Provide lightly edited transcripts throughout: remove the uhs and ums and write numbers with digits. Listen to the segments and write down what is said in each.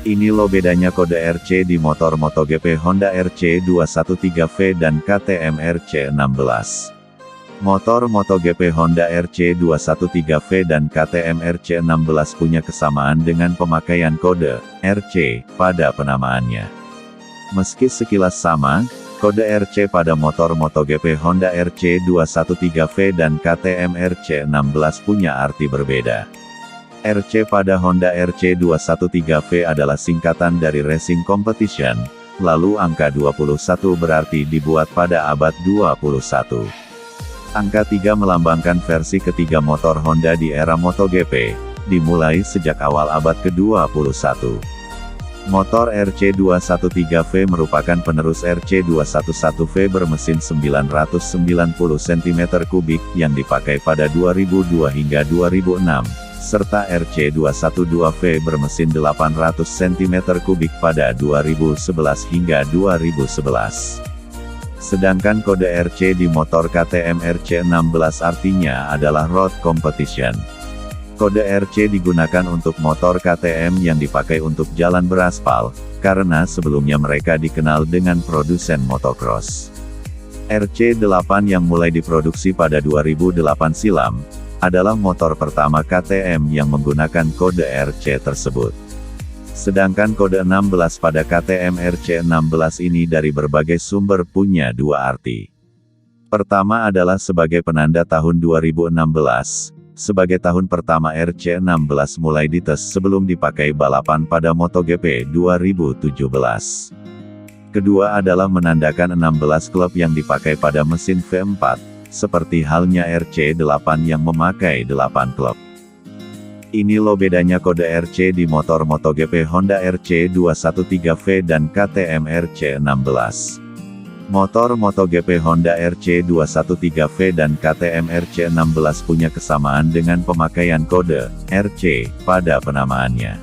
Ini loh bedanya kode RC di motor MotoGP Honda RC213V dan KTM RC16. Motor MotoGP Honda RC213V dan KTM RC16 punya kesamaan dengan pemakaian kode RC pada penamaannya. Meski sekilas sama, kode RC pada motor MotoGP Honda RC213V dan KTM RC16 punya arti berbeda. RC pada Honda RC213V adalah singkatan dari Racing Competition, lalu angka 21 berarti dibuat pada abad 21. Angka 3 melambangkan versi ketiga motor Honda di era MotoGP, dimulai sejak awal abad ke-21. Motor RC213V merupakan penerus RC211V bermesin 990 cm3 yang dipakai pada 2002 hingga 2006. Serta RC212V bermesin 800 cm3 pada 2011 hingga 2011. Sedangkan kode RC di motor KTM RC16 artinya adalah Road Competition. Kode RC digunakan untuk motor KTM yang dipakai untuk jalan beraspal, karena sebelumnya mereka dikenal dengan produsen motocross. RC8 yang mulai diproduksi pada 2008 silam, adalah motor pertama KTM yang menggunakan kode RC tersebut. Sedangkan kode 16 pada KTM RC16 ini dari berbagai sumber punya dua arti. Pertama adalah sebagai penanda tahun 2016, sebagai tahun pertama RC16 mulai dites sebelum dipakai balapan pada MotoGP 2017. Kedua adalah menandakan 16 klub yang dipakai pada mesin V4, seperti halnya RC8 yang memakai 8 klub. Ini loh bedanya kode RC di motor MotoGP Honda RC213V dan KTM RC16. Motor MotoGP Honda RC213V dan KTM RC16 punya kesamaan dengan pemakaian kode RC pada penamaannya.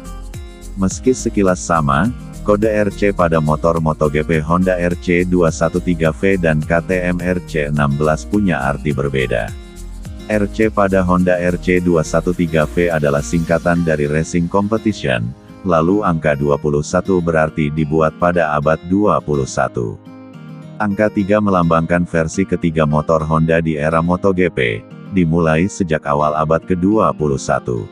Meski sekilas sama, kode RC pada motor MotoGP Honda RC213V dan KTM RC16 punya arti berbeda. RC pada Honda RC213V adalah singkatan dari Racing Competition, lalu angka 21 berarti dibuat pada abad 21. Angka 3 melambangkan versi ketiga motor Honda di era MotoGP, dimulai sejak awal abad ke-21.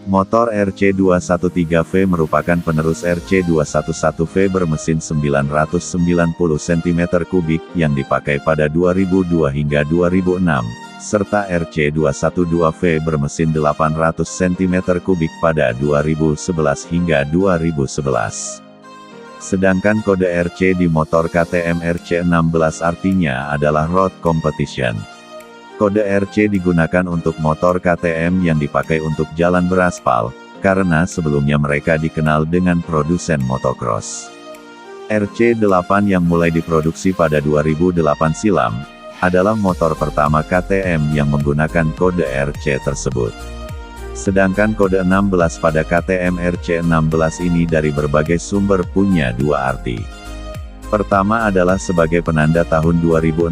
Motor RC213V merupakan penerus RC211V bermesin 990 cm3 yang dipakai pada 2002 hingga 2006, serta RC212V bermesin 800 cm3 pada 2011 hingga 2011. Sedangkan kode RC di motor KTM RC16 artinya adalah Road Competition. Kode RC digunakan untuk motor KTM yang dipakai untuk jalan beraspal, karena sebelumnya mereka dikenal dengan produsen motocross. RC8 yang mulai diproduksi pada 2008 silam, adalah motor pertama KTM yang menggunakan kode RC tersebut. Sedangkan kode 16 pada KTM RC16 ini dari berbagai sumber punya dua arti. Pertama adalah sebagai penanda tahun 2016,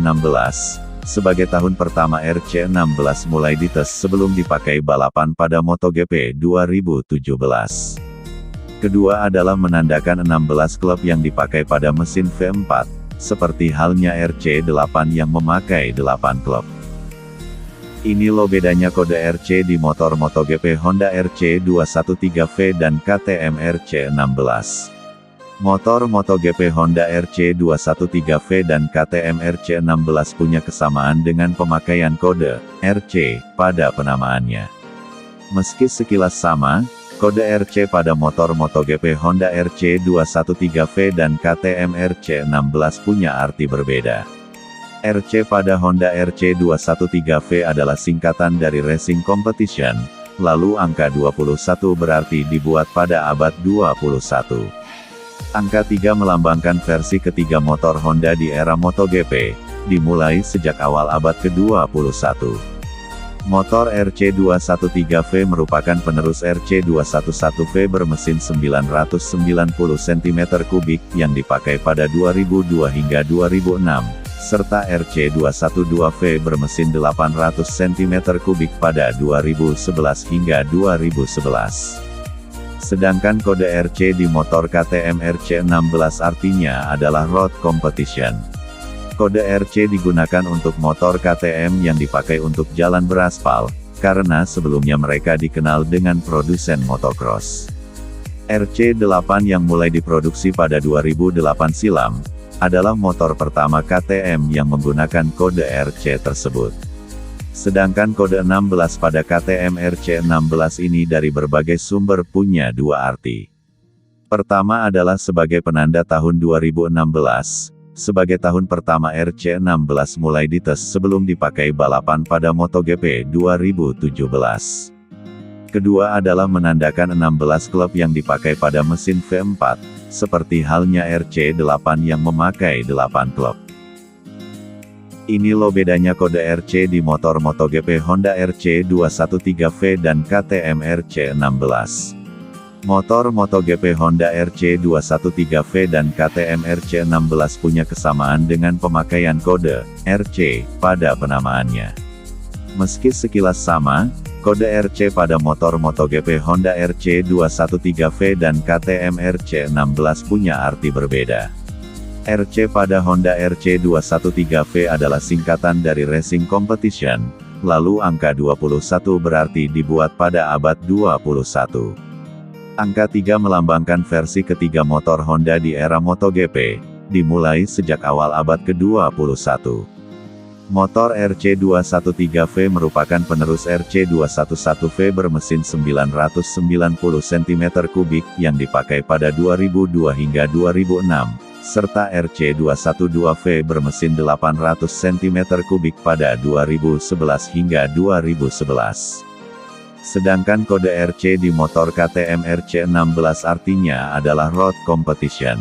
sebagai tahun pertama RC16 mulai dites sebelum dipakai balapan pada MotoGP 2017. Kedua adalah menandakan 16 klub yang dipakai pada mesin V4, seperti halnya RC8 yang memakai 8 klub. Ini loh bedanya kode RC di motor MotoGP Honda RC213V dan KTM RC16. Motor MotoGP Honda RC213V dan KTM RC16 punya kesamaan dengan pemakaian kode RC pada penamaannya. Meski sekilas sama, kode RC pada motor MotoGP Honda RC213V dan KTM RC16 punya arti berbeda. RC pada Honda RC213V adalah singkatan dari Racing Competition, lalu angka 21 berarti dibuat pada abad 21. Angka 3 melambangkan versi ketiga motor Honda di era MotoGP, dimulai sejak awal abad ke-21. Motor RC213V merupakan penerus RC211V bermesin 990 cm3 yang dipakai pada 2002 hingga 2006, serta RC212V bermesin 800 cm3 pada 2011 hingga 2011. Sedangkan kode RC di motor KTM RC16 artinya adalah Road Competition. Kode RC digunakan untuk motor KTM yang dipakai untuk jalan beraspal, karena sebelumnya mereka dikenal dengan produsen motocross. RC8 yang mulai diproduksi pada 2008 silam, adalah motor pertama KTM yang menggunakan kode RC tersebut. Sedangkan kode 16 pada KTM RC16 ini dari berbagai sumber punya dua arti. Pertama adalah sebagai penanda tahun 2016, sebagai tahun pertama RC16 mulai dites sebelum dipakai balapan pada MotoGP 2017. Kedua adalah menandakan 16 klub yang dipakai pada mesin V4, seperti halnya RC8 yang memakai 8 klub. Ini loh bedanya kode RC di motor MotoGP Honda RC213V dan KTM RC16. Motor MotoGP Honda RC213V dan KTM RC16 punya kesamaan dengan pemakaian kode RC pada penamaannya. Meski sekilas sama, kode RC pada motor MotoGP Honda RC213V dan KTM RC16 punya arti berbeda. RC pada Honda RC213V adalah singkatan dari Racing Competition, lalu angka 21 berarti dibuat pada abad 21. Angka 3 melambangkan versi ketiga motor Honda di era MotoGP, dimulai sejak awal abad ke-21. Motor RC213V merupakan penerus RC211V bermesin 990 cm3 yang dipakai pada 2002 hingga 2006. Serta RC212V bermesin 800 cm3 pada 2011 hingga 2011. Sedangkan kode RC di motor KTM RC16 artinya adalah Road Competition.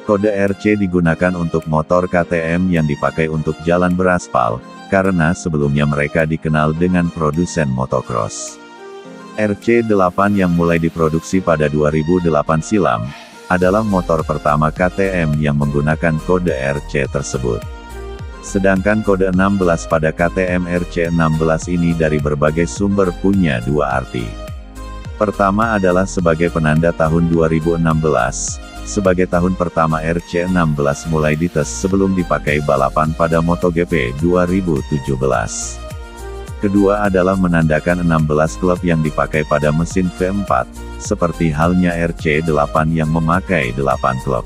Kode RC digunakan untuk motor KTM yang dipakai untuk jalan beraspal, karena sebelumnya mereka dikenal dengan produsen motocross. RC8 yang mulai diproduksi pada 2008 silam, adalah motor pertama KTM yang menggunakan kode RC tersebut. Sedangkan kode 16 pada KTM RC16 ini dari berbagai sumber punya dua arti. Pertama adalah sebagai penanda tahun 2016, sebagai tahun pertama RC16 mulai dites sebelum dipakai balapan pada MotoGP 2017. Kedua adalah menandakan 16 klub yang dipakai pada mesin V4, seperti halnya RC8 yang memakai 8 klub.